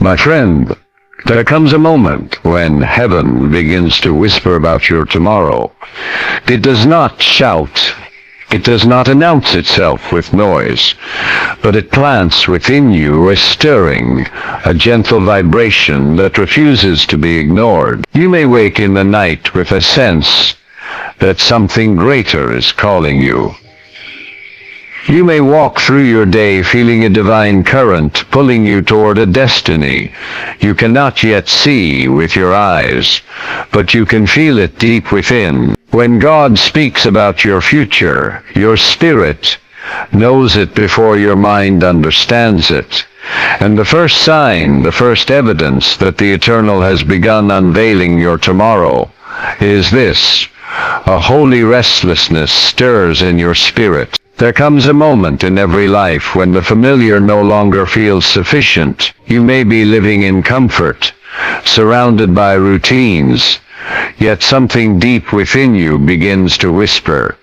My friend, there comes a moment when heaven begins to whisper about your tomorrow. It does not shout. It does not announce itself with noise, but it plants within you a stirring, a gentle vibration that refuses to be ignored. You may wake in the night with a sense that something greater is calling you. You may walk through your day feeling a divine current pulling you toward a destiny you cannot yet see with your eyes, but you can feel it deep within. When God speaks about your future, your spirit knows it before your mind understands it. And the first sign, the first evidence that the Eternal has begun unveiling your tomorrow is this: a holy restlessness stirs in your spirit. There comes a moment in every life when the familiar no longer feels sufficient. You may be living in comfort, surrounded by routines, yet something deep within you begins to whisper,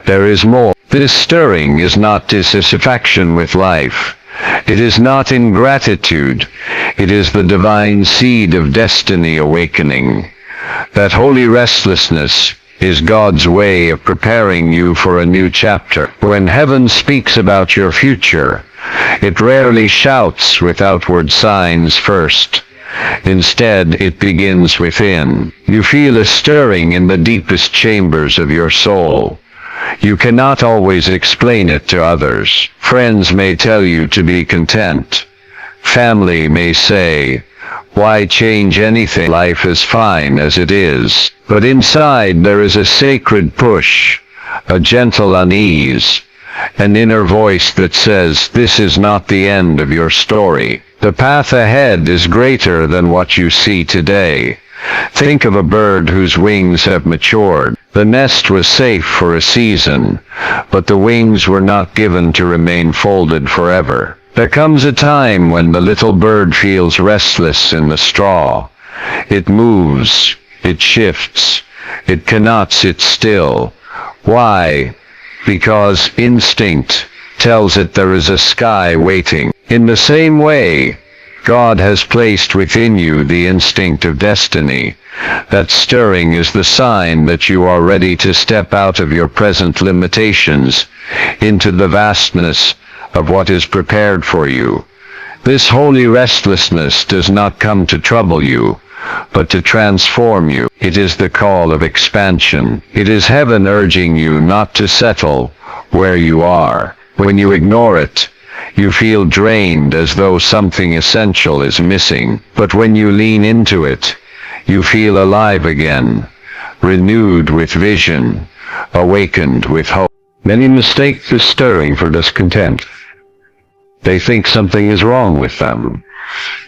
there is more. This stirring is not dissatisfaction with life. It is not ingratitude. It is the divine seed of destiny awakening. That holy restlessness is God's way of preparing you for a new chapter. When heaven speaks about your future, it rarely shouts with outward signs first. Instead, it begins within. You feel a stirring in the deepest chambers of your soul. You cannot always explain it to others. Friends may tell you to be content. Family may say, why change anything? Life is fine as it is. But inside there is a sacred push, a gentle unease, an inner voice that says, this is not the end of your story. The path ahead is greater than what you see today. Think of a bird whose wings have matured. The nest was safe for a season, but the wings were not given to remain folded forever. There comes a time when the little bird feels restless in the straw. It moves, it shifts, it cannot sit still. Why? Because instinct tells it there is a sky waiting. In the same way, God has placed within you the instinct of destiny. That stirring is the sign that you are ready to step out of your present limitations into the vastness of what is prepared for you. This holy restlessness does not come to trouble you, but to transform you. It is the call of expansion. It is heaven urging you not to settle where you are. When you ignore it, you feel drained as though something essential is missing. But when you lean into it, you feel alive again, renewed with vision, awakened with hope. Many mistake this stirring for discontent. They think something is wrong with them,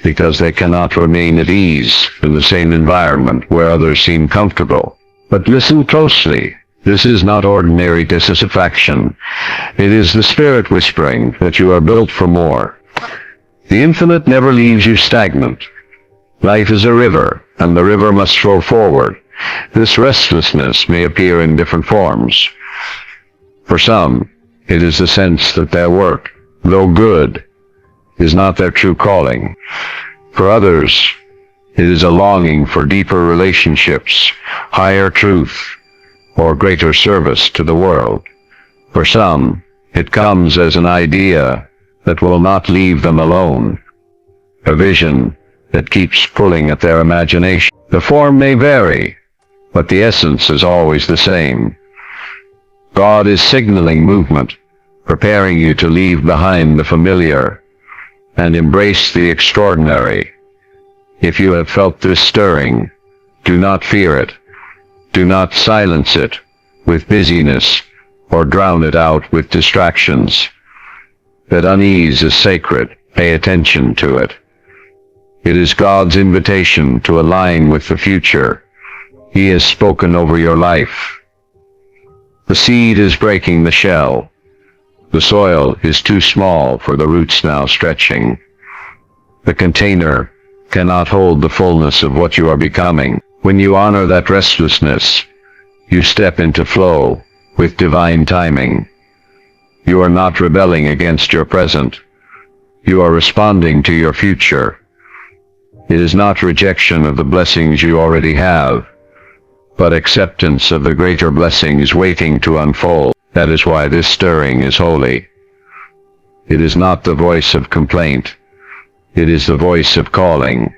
because they cannot remain at ease in the same environment where others seem comfortable. But listen closely. This is not ordinary dissatisfaction. It is the Spirit whispering that you are built for more. The infinite never leaves you stagnant. Life is a river, and the river must flow forward. This restlessness may appear in different forms. For some, it is the sense that their work, though good, is not their true calling. For others, it is a longing for deeper relationships, higher truth, or greater service to the world. For some, it comes as an idea that will not leave them alone, a vision that keeps pulling at their imagination. The form may vary, but the essence is always the same. God is signaling movement, preparing you to leave behind the familiar and embrace the extraordinary. If you have felt this stirring, do not fear it. Do not silence it with busyness or drown it out with distractions. That unease is sacred. Pay attention to it. It is God's invitation to align with the future. He has spoken over your life. The seed is breaking the shell. The soil is too small for the roots now stretching. The container cannot hold the fullness of what you are becoming. When you honor that restlessness, you step into flow with divine timing. You are not rebelling against your present. You are responding to your future. It is not rejection of the blessings you already have, but acceptance of the greater blessings waiting to unfold. That is why this stirring is holy. It is not the voice of complaint. It is the voice of calling.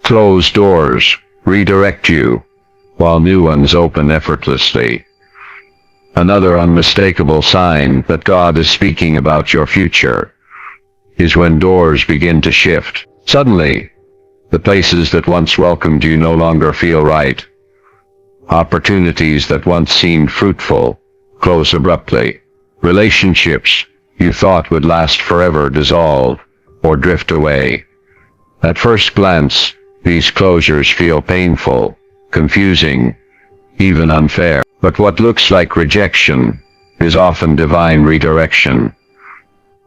Closed doors redirect you, while new ones open effortlessly. Another unmistakable sign that God is speaking about your future is when doors begin to shift. Suddenly, the places that once welcomed you no longer feel right. Opportunities that once seemed fruitful close abruptly. Relationships you thought would last forever dissolve or drift away. At first glance, these closures feel painful, confusing, even unfair. But what looks like rejection is often divine redirection.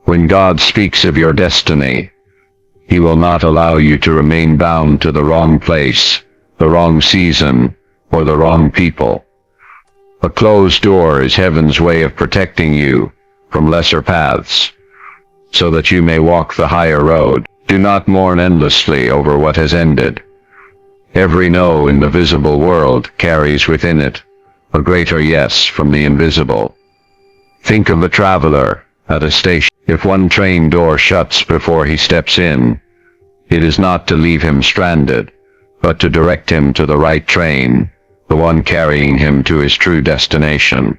When God speaks of your destiny, He will not allow you to remain bound to the wrong place, the wrong season, or the wrong people. A closed door is heaven's way of protecting you from lesser paths, so that you may walk the higher road. Do not mourn endlessly over what has ended. Every no in the visible world carries within it a greater yes from the invisible. Think of a traveler at a station. If one train door shuts before he steps in, it is not to leave him stranded, but to direct him to the right train, the one carrying him to his true destination.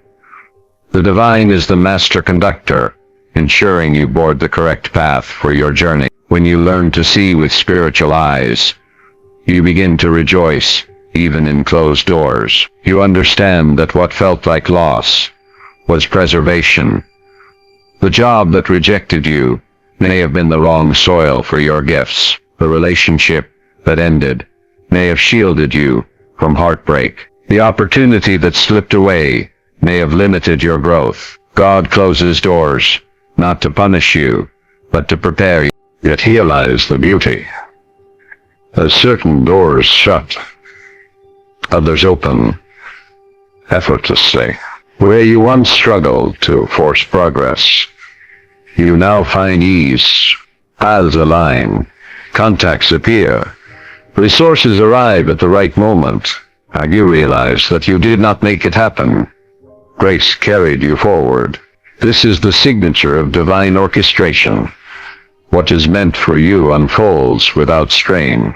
The divine is the master conductor, ensuring you board the correct path for your journey. When you learn to see with spiritual eyes, you begin to rejoice, even in closed doors. You understand that what felt like loss was preservation. The job that rejected you may have been the wrong soil for your gifts. The relationship that ended may have shielded you from heartbreak. The opportunity that slipped away may have limited your growth. God closes doors, not to punish you, but to prepare you. Yet He allows the beauty. As certain doors shut, others open effortlessly. Where you once struggled to force progress, you now find ease. Paths align, contacts appear, resources arrive at the right moment, and you realize that you did not make it happen. Grace carried you forward. This is the signature of divine orchestration. What is meant for you unfolds without strain.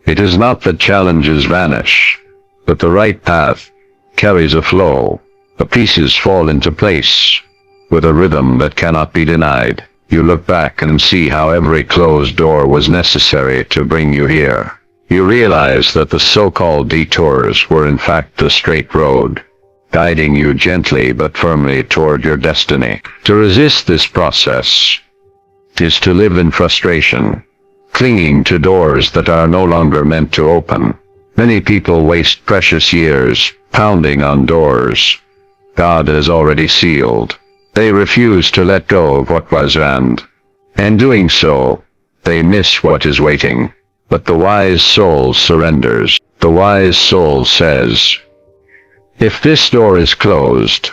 It is not that challenges vanish, but the right path carries a flow. The pieces fall into place with a rhythm that cannot be denied. You look back and see how every closed door was necessary to bring you here. You realize that the so-called detours were in fact the straight road, guiding you gently but firmly toward your destiny. To resist this process is to live in frustration, clinging to doors that are no longer meant to open. Many people waste precious years pounding on doors God has already sealed. They refuse to let go of what was, and in doing so, they miss what is waiting. But the wise soul surrenders. The wise soul says, if this door is closed,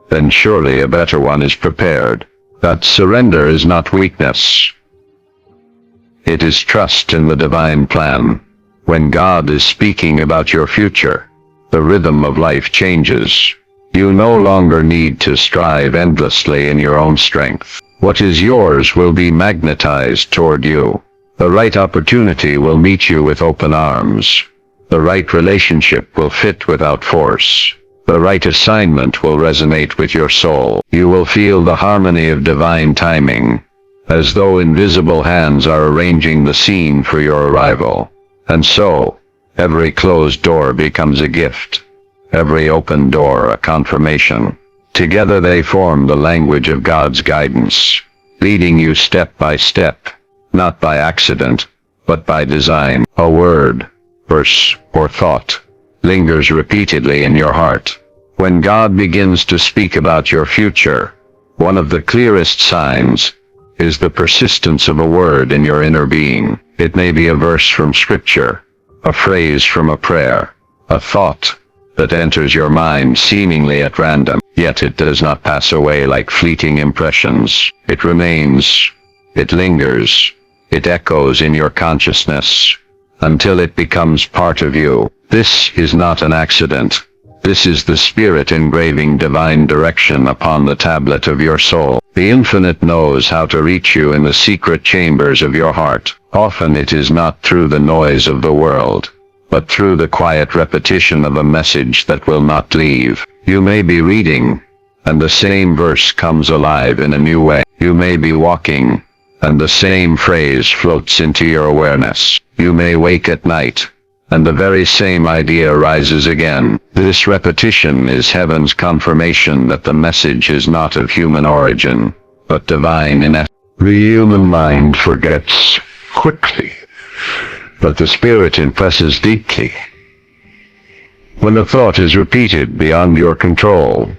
then surely a better one is prepared. That surrender is not weakness. It is trust in the divine plan. When God is speaking about your future, the rhythm of life changes. You no longer need to strive endlessly in your own strength. What is yours will be magnetized toward you. The right opportunity will meet you with open arms. The right relationship will fit without force. The right assignment will resonate with your soul. You will feel the harmony of divine timing, as though invisible hands are arranging the scene for your arrival. And so, every closed door becomes a gift. Every open door a confirmation. Together they form the language of God's guidance, leading you step by step, not by accident, but by design. A word, verse, or thought lingers repeatedly in your heart. When God begins to speak about your future, one of the clearest signs is the persistence of a word in your inner being. It may be a verse from Scripture, a phrase from a prayer, a thought that enters your mind seemingly at random, yet it does not pass away like fleeting impressions. It remains, it lingers, It echoes in your consciousness until it becomes part of you. This is not an accident. This is the Spirit engraving divine direction upon the tablet of your soul. The Infinite knows how to reach you in the secret chambers of your heart. Often it is not through the noise of the world, but through the quiet repetition of a message that will not leave. You may be reading, and the same verse comes alive in a new way. You may be walking, and the same phrase floats into your awareness. You may wake at night, and the very same idea rises again. This repetition is heaven's confirmation that the message is not of human origin, but divine in essence. The human mind forgets quickly, but the Spirit impresses deeply. When a thought is repeated beyond your control,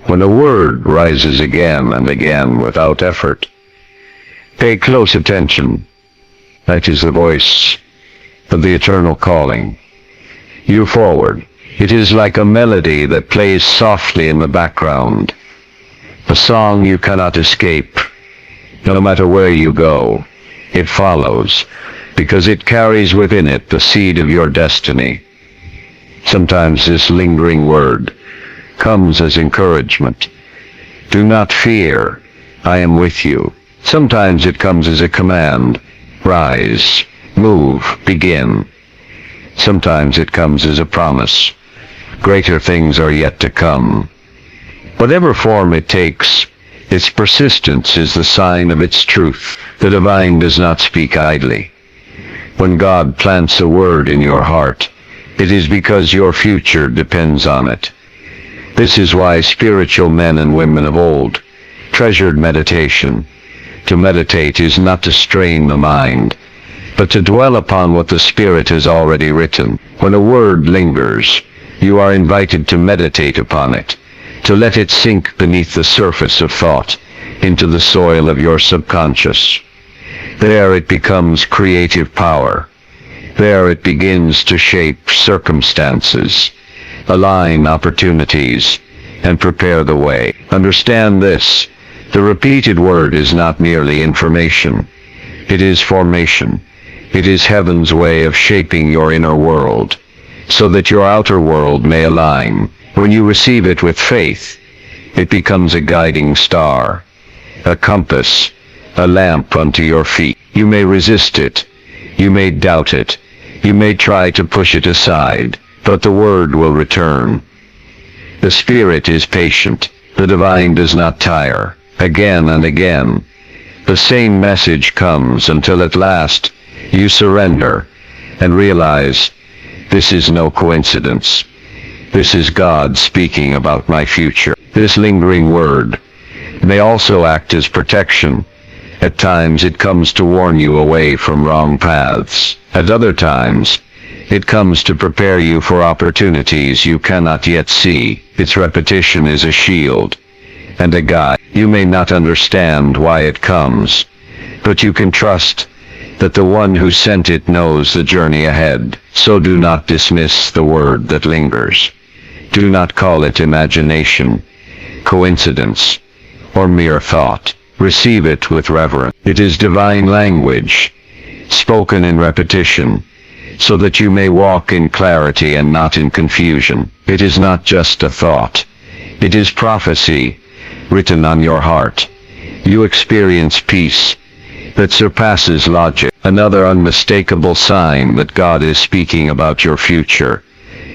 when a word rises again and again without effort, pay close attention. That is the voice of the eternal calling you forward. It is like a melody that plays softly in the background, a song you cannot escape. No matter where you go, it follows, because it carries within it the seed of your destiny. Sometimes this lingering word comes as encouragement. Do not fear, I am with you. Sometimes it comes as a command. Rise, move, begin. Sometimes it comes as a promise. Greater things are yet to come. Whatever form it takes, its persistence is the sign of its truth. The divine does not speak idly. When God plants a word in your heart, it is because your future depends on it. This is why spiritual men and women of old treasured meditation. To meditate is not to strain the mind, but to dwell upon what the Spirit has already written. When a word lingers, you are invited to meditate upon it, to let it sink beneath the surface of thought, into the soil of your subconscious. There it becomes creative power. There it begins to shape circumstances, align opportunities, and prepare the way. Understand this. The repeated word is not merely information. It is formation. It is heaven's way of shaping your inner world, so that your outer world may align. When you receive it with faith, it becomes a guiding star, a compass, a lamp unto your feet. You may resist it. You may doubt it. You may try to push it aside, but the word will return. The Spirit is patient. The divine does not tire. Again and again, the same message comes until at last you surrender and realize, this is no coincidence. This is God speaking about my future. This lingering word may also act as protection. At times it comes to warn you away from wrong paths. At other times, it comes to prepare you for opportunities you cannot yet see. Its repetition is a shield and a guide. You may not understand why it comes, but you can trust that the one who sent it knows the journey ahead. So do not dismiss the word that lingers. Do not call it imagination, coincidence, or mere thought. Receive it with reverence. It is divine language, spoken in repetition, so that you may walk in clarity and not in confusion. It is not just a thought. It is prophecy written on your heart. You experience peace that surpasses logic. Another unmistakable sign that God is speaking about your future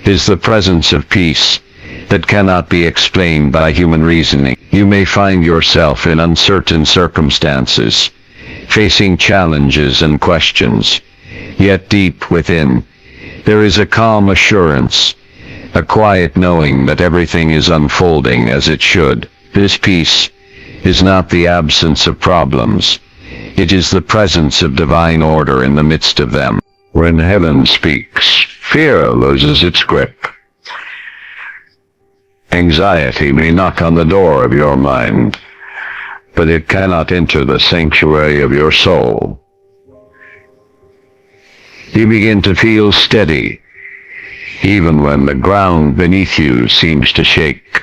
is the presence of peace that cannot be explained by human reasoning. You may find yourself in uncertain circumstances, facing challenges and questions, yet deep within, there is a calm assurance, a quiet knowing that everything is unfolding as it should. This peace is not the absence of problems. It is the presence of divine order in the midst of them. When heaven speaks, fear loses its grip. Anxiety may knock on the door of your mind, but it cannot enter the sanctuary of your soul. You begin to feel steady, even when the ground beneath you seems to shake.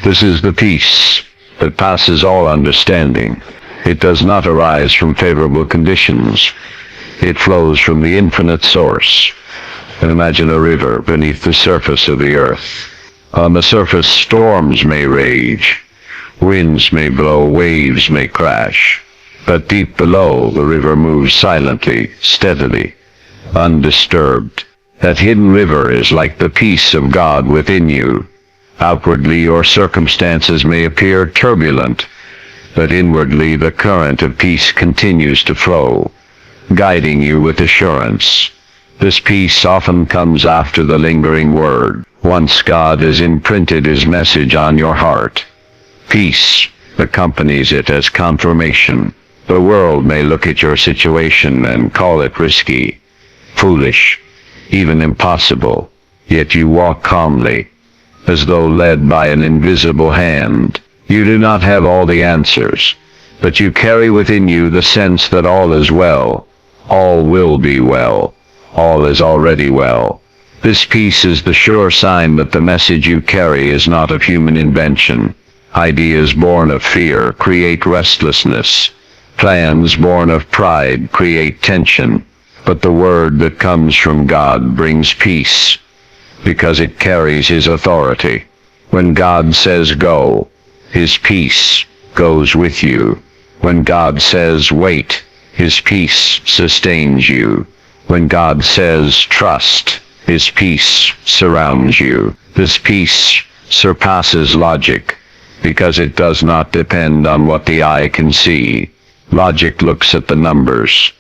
This is the peace that passes all understanding. It does not arise from favorable conditions. It flows from the infinite source. Imagine a river beneath the surface of the earth. On the surface, storms may rage, winds may blow, waves may crash. But deep below, the river moves silently, steadily, undisturbed. That hidden river is like the peace of God within you. Outwardly, your circumstances may appear turbulent, but inwardly the current of peace continues to flow, guiding you with assurance. This peace often comes after the lingering word, once God has imprinted his message on your heart. Peace accompanies it as confirmation. The world may look at your situation and call it risky, foolish, even impossible, yet you walk calmly, as though led by an invisible hand. You do not have all the answers, but you carry within you the sense that all is well, all will be well, all is already well. This peace is the sure sign that the message you carry is not of human invention. Ideas born of fear create restlessness. Plans born of pride create tension. But the word that comes from God brings peace, because it carries his authority. When God says go, his peace goes with you. When God says wait, his peace sustains you. When God says trust, his peace surrounds you. This peace surpasses logic, because it does not depend on what the eye can see. Logic looks at the numbers,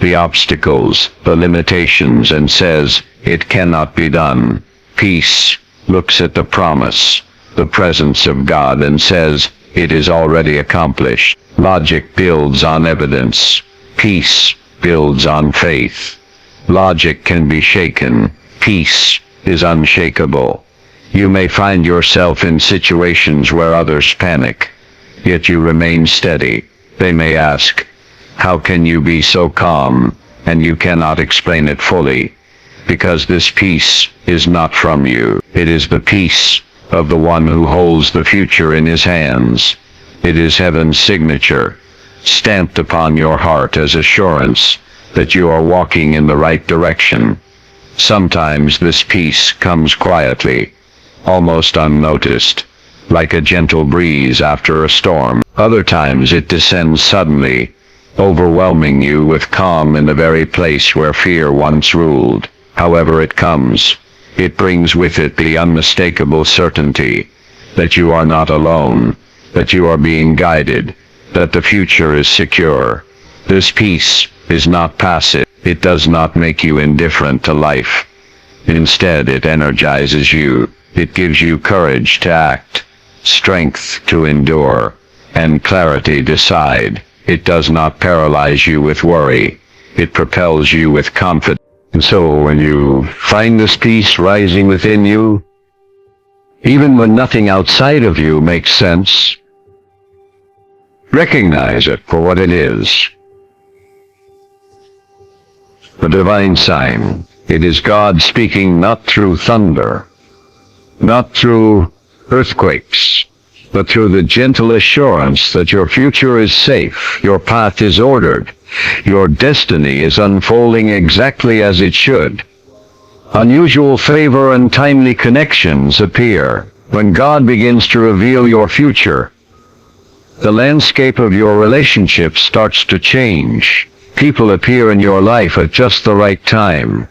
the obstacles, the limitations, and says, it cannot be done. Peace looks at the promise, the presence of God, and says, it is already accomplished. Logic builds on evidence. Peace builds on faith. Logic can be shaken. Peace is unshakable. You may find yourself in situations where others panic, yet you remain steady. They may ask, how can you be so calm? And you cannot explain it fully, because this peace is not from you. It is the peace of the one who holds the future in his hands. It is heaven's signature, stamped upon your heart as assurance that you are walking in the right direction. Sometimes this peace comes quietly, almost unnoticed, like a gentle breeze after a storm. Other times it descends suddenly, overwhelming you with calm in the very place where fear once ruled. However it comes, it brings with it the unmistakable certainty that you are not alone, that you are being guided, that the future is secure. This peace is not passive. It does not make you indifferent to life. Instead, it energizes you. It gives you courage to act, strength to endure, and clarity to decide. It does not paralyze you with worry. It propels you with confidence. And so when you find this peace rising within you, even when nothing outside of you makes sense, recognize it for what it is. The divine sign. It is God speaking, not through thunder, not through earthquakes, but through the gentle assurance that your future is safe, your path is ordered, your destiny is unfolding exactly as it should. Unusual favor and timely connections appear. When God begins to reveal your future, the landscape of your relationship starts to change. People appear in your life at just the right time.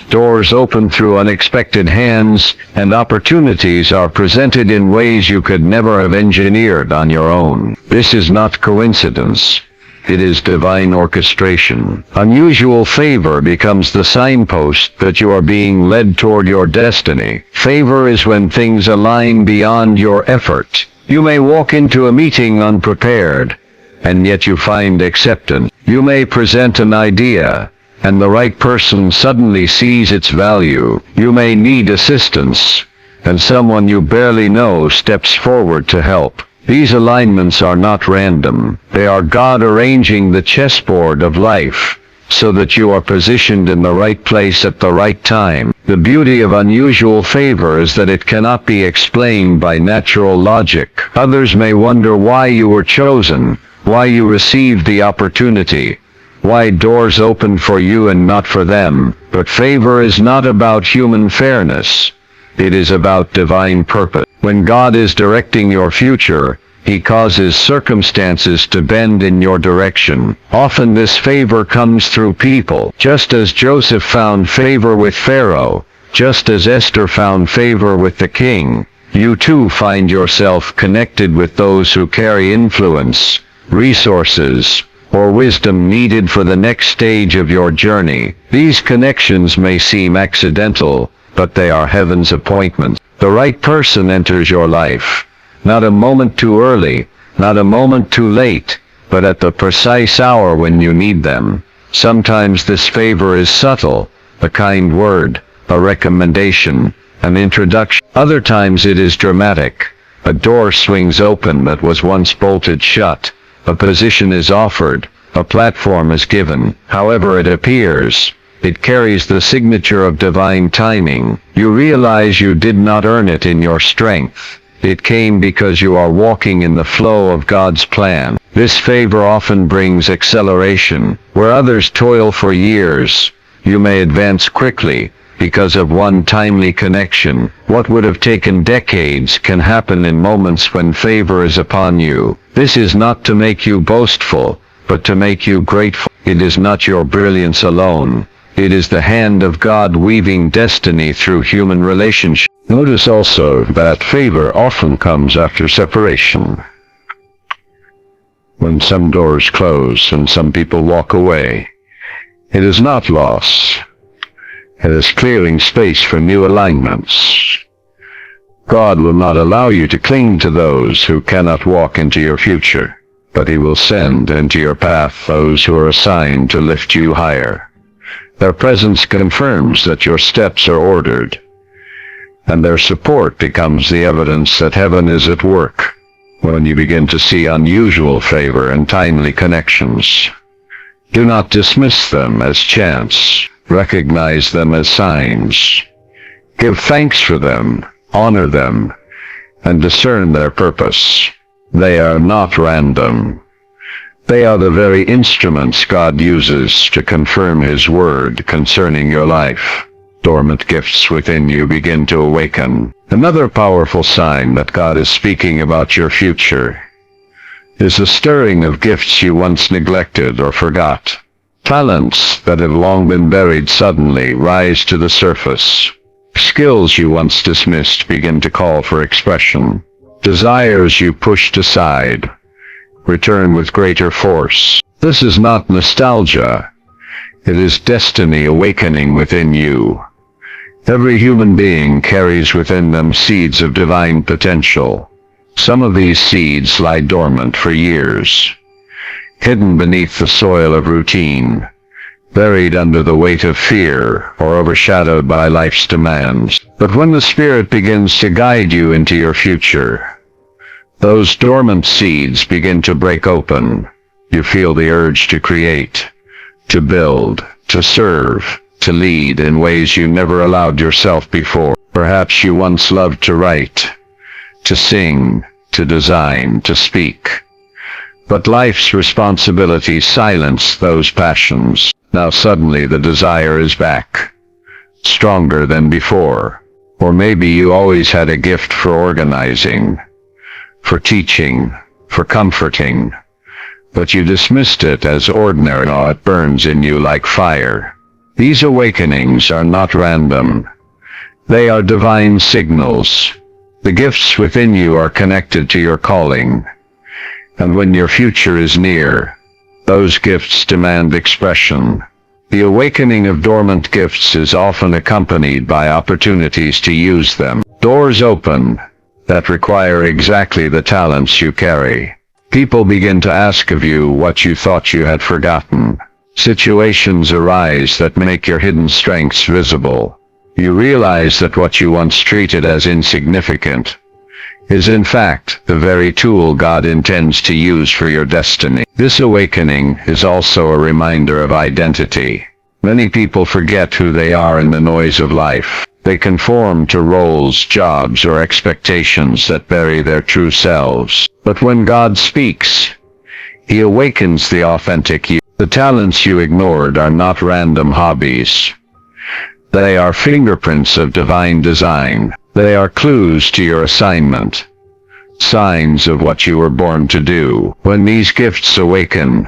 Doors open through unexpected hands, and opportunities are presented in ways you could never have engineered on your own. This is not coincidence. It is divine orchestration. Unusual favor becomes the signpost that you are being led toward your destiny. Favor is when things align beyond your effort. You may walk into a meeting unprepared, and yet you find acceptance. You may present an idea, and the right person suddenly sees its value. You may need assistance, and someone you barely know steps forward to help. These alignments are not random. They are God arranging the chessboard of life, so that you are positioned in the right place at the right time. The beauty of unusual favor is that it cannot be explained by natural logic. Others may wonder why you were chosen, why you received the opportunity, why doors opened for you and not for them. But favor is not about human fairness. It is about divine purpose. When God is directing your future, He causes circumstances to bend in your direction. Often this favor comes through people. Just as Joseph found favor with Pharaoh, just as Esther found favor with the king, you too find yourself connected with those who carry influence, resources, or wisdom needed for the next stage of your journey. These connections may seem accidental, but they are heaven's appointments. The right person enters your life, not a moment too early, not a moment too late, but at the precise hour when you need them. Sometimes this favor is subtle, a kind word, a recommendation, an introduction. Other times it is dramatic. A door swings open that was once bolted shut. A position is offered. A platform is given. However it appears, it carries the signature of divine timing. You realize you did not earn it in your strength. It came because you are walking in the flow of God's plan. This favor often brings acceleration. Where others toil for years, you may advance quickly because of one timely connection. What would have taken decades can happen in moments when favor is upon you. This is not to make you boastful, but to make you grateful. It is not your brilliance alone. It is the hand of God weaving destiny through human relationships. Notice also that favor often comes after separation. When some doors close and some people walk away, it is not loss. It is clearing space for new alignments. God will not allow you to cling to those who cannot walk into your future, but He will send into your path those who are assigned to lift you higher. Their presence confirms that your steps are ordered, and their support becomes the evidence that heaven is at work. When you begin to see unusual favor and timely connections, do not dismiss them as chance. Recognize them as signs. Give thanks for them, honor them, and discern their purpose. They are not random. They are the very instruments God uses to confirm His word concerning your life. Dormant gifts within you begin to awaken. Another powerful sign that God is speaking about your future is the stirring of gifts you once neglected or forgot. Talents that have long been buried suddenly rise to the surface. Skills you once dismissed begin to call for expression. Desires you pushed aside return with greater force. This is not nostalgia. It is destiny awakening within you. Every human being carries within them seeds of divine potential. Some of these seeds lie dormant for years, hidden beneath the soil of routine, buried under the weight of fear, or overshadowed by life's demands. But when the Spirit begins to guide you into your future, those dormant seeds begin to break open. You feel the urge to create, to build, to serve, to lead in ways you never allowed yourself before. Perhaps you once loved to write, to sing, to design, to speak. But life's responsibilities silenced those passions. Now suddenly the desire is back, stronger than before. Or maybe you always had a gift for organizing, for teaching, for comforting, but you dismissed it as ordinary. Now it burns in you like fire. These awakenings are not random. They are divine signals. The gifts within you are connected to your calling. And when your future is near, those gifts demand expression. The awakening of dormant gifts is often accompanied by opportunities to use them. Doors open that require exactly the talents you carry. People begin to ask of you what you thought you had forgotten. Situations arise that make your hidden strengths visible. You realize that what you once treated as insignificant is in fact the very tool God intends to use for your destiny. This awakening is also a reminder of identity. Many people forget who they are in the noise of life. They conform to roles, jobs, or expectations that bury their true selves. But when God speaks, He awakens the authentic you. The talents you ignored are not random hobbies. They are fingerprints of divine design. They are clues to your assignment, signs of what you were born to do. When these gifts awaken,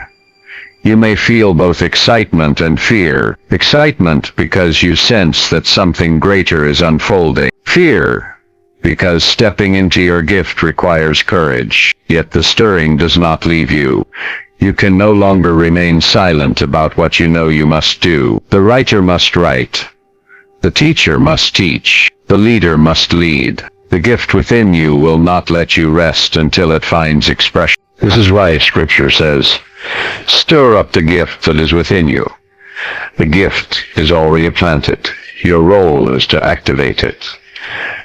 you may feel both excitement and fear. Excitement because you sense that something greater is unfolding. Fear because stepping into your gift requires courage. Yet the stirring does not leave you. You can no longer remain silent about what you know you must do. The writer must write. The teacher must teach. The leader must lead. The gift within you will not let you rest until it finds expression. This is why Scripture says, stir up the gift that is within you. The gift is already planted. Your role is to activate it.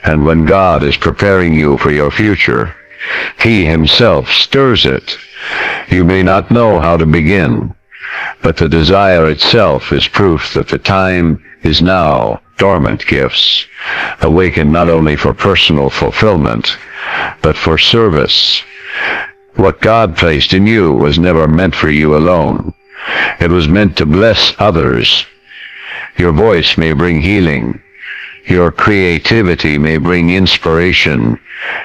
And when God is preparing you for your future, He Himself stirs it. You may not know how to begin, but the desire itself is proof that the time is now. Dormant gifts awaken not only for personal fulfillment, but for service. What God placed in you was never meant for you alone. It was meant to bless others. Your voice may bring healing. Your creativity may bring inspiration.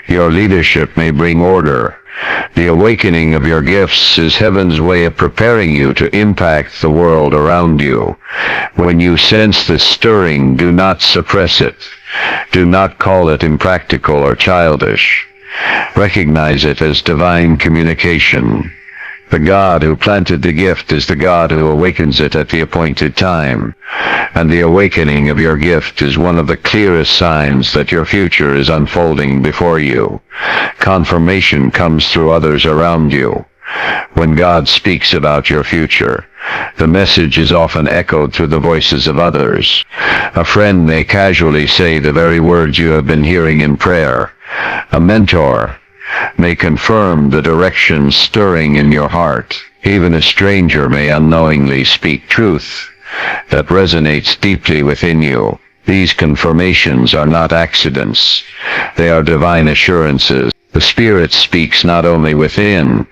Your leadership may bring order. The awakening of your gifts is heaven's way of preparing you to impact the world around you. When you sense this stirring, do not suppress it. Do not call it impractical or childish. Recognize it as divine communication. The God who planted the gift is the God who awakens it at the appointed time. And the awakening of your gift is one of the clearest signs that your future is unfolding before you. Confirmation comes through others around you. When God speaks about your future, the message is often echoed through the voices of others. A friend may casually say the very words you have been hearing in prayer. A mentor may confirm the direction stirring in your heart. Even a stranger may unknowingly speak truth that resonates deeply within you. These confirmations are not accidents. They are divine assurances. The Spirit speaks not only within,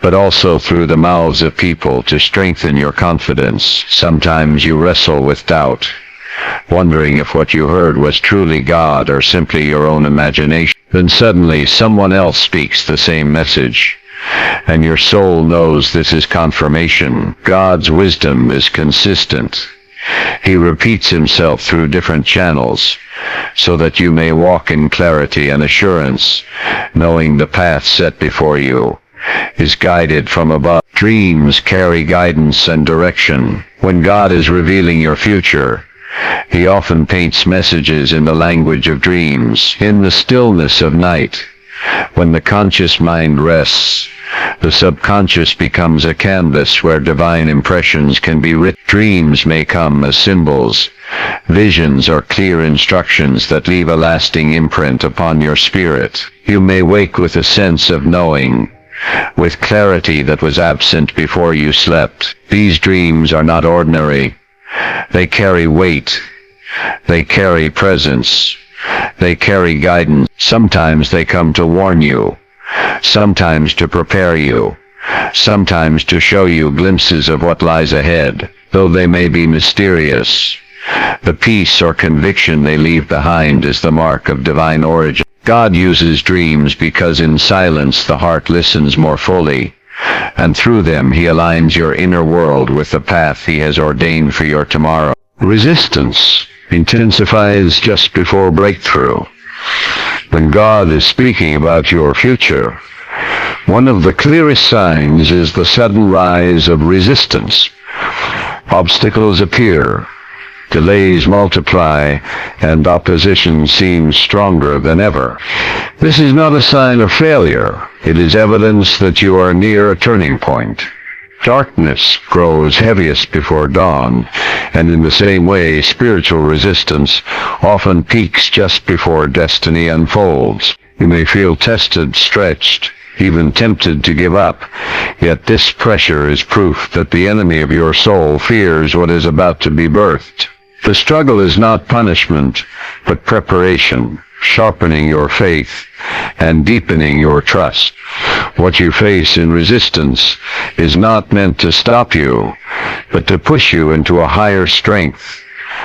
but also through the mouths of people to strengthen your confidence. Sometimes you wrestle with doubt, wondering if what you heard was truly God or simply your own imagination. Then suddenly someone else speaks the same message, and your soul knows this is confirmation. God's wisdom is consistent. He repeats Himself through different channels, so that you may walk in clarity and assurance, knowing the path set before you is guided from above. Dreams carry guidance and direction. When God is revealing your future, He often paints messages in the language of dreams. In the stillness of night, when the conscious mind rests, the subconscious becomes a canvas where divine impressions can be written. Dreams may come as symbols, visions, or clear instructions that leave a lasting imprint upon your spirit. You may wake with a sense of knowing, with clarity that was absent before you slept. These dreams are not ordinary. They carry weight. They carry presence. They carry guidance. Sometimes they come to warn you. Sometimes to prepare you. Sometimes to show you glimpses of what lies ahead. Though they may be mysterious, the peace or conviction they leave behind is the mark of divine origin. God uses dreams because in silence the heart listens more fully, and through them He aligns your inner world with the path He has ordained for your tomorrow. Resistance intensifies just before breakthrough. When God is speaking about your future, one of the clearest signs is the sudden rise of resistance. Obstacles appear, delays multiply, and opposition seems stronger than ever. This is not a sign of failure. It is evidence that you are near a turning point. Darkness grows heaviest before dawn, and in the same way, spiritual resistance often peaks just before destiny unfolds. You may feel tested, stretched, even tempted to give up, yet this pressure is proof that the enemy of your soul fears what is about to be birthed. The struggle is not punishment, but preparation, sharpening your faith and deepening your trust. What you face in resistance is not meant to stop you, but to push you into a higher strength,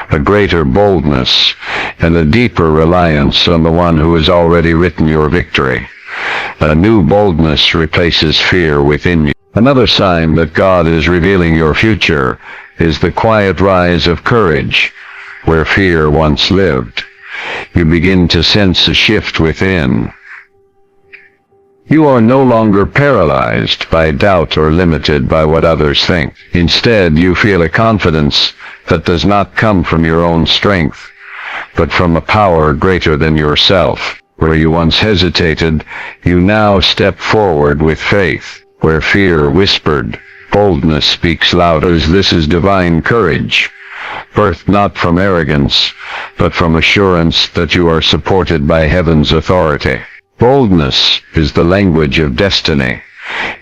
a greater boldness, and a deeper reliance on the one who has already written your victory. A new boldness replaces fear within you. Another sign that God is revealing your future is the quiet rise of courage where fear once lived. You begin to sense a shift within. You are no longer paralyzed by doubt or limited by what others think. Instead, you feel a confidence that does not come from your own strength, but from a power greater than yourself. Where you once hesitated, you now step forward with faith. Where fear whispered, boldness speaks louder. This is divine courage, birthed not from arrogance, but from assurance that you are supported by heaven's authority. Boldness is the language of destiny.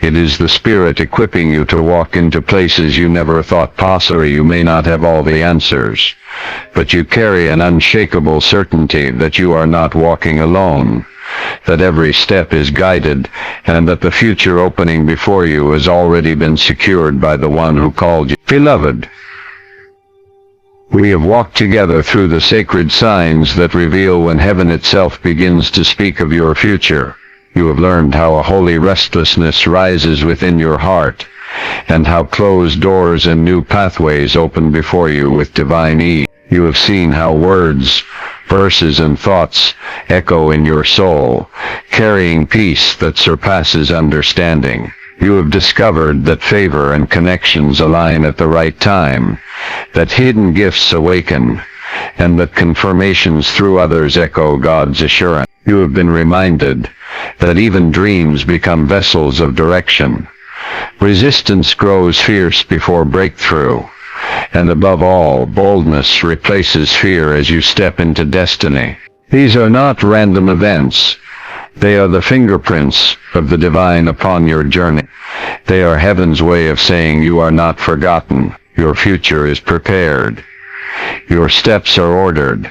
It is the Spirit equipping you to walk into places you never thought possible. You may not have all the answers, but you carry an unshakable certainty that you are not walking alone, that every step is guided, and that the future opening before you has already been secured by the one who called you. Beloved, we have walked together through the sacred signs that reveal when heaven itself begins to speak of your future. You have learned how a holy restlessness rises within your heart, and how closed doors and new pathways open before you with divine ease. You have seen how words, verses, and thoughts echo in your soul, carrying peace that surpasses understanding. You have discovered that favor and connections align at the right time, that hidden gifts awaken, and that confirmations through others echo God's assurance. You have been reminded that even dreams become vessels of direction. Resistance grows fierce before breakthrough, and above all, boldness replaces fear as you step into destiny. These are not random events. They are the fingerprints of the divine upon your journey. They are heaven's way of saying you are not forgotten. Your future is prepared. Your steps are ordered.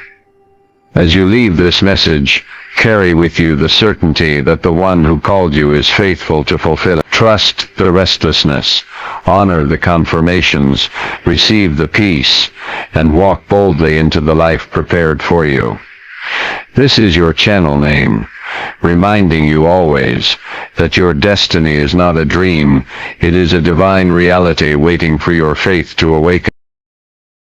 As you leave this message, carry with you the certainty that the one who called you is faithful to fulfill it. Trust the restlessness, honor the confirmations, receive the peace, and walk boldly into the life prepared for you. This is your channel name, reminding you always that your destiny is not a dream, it is a divine reality waiting for your faith to awaken.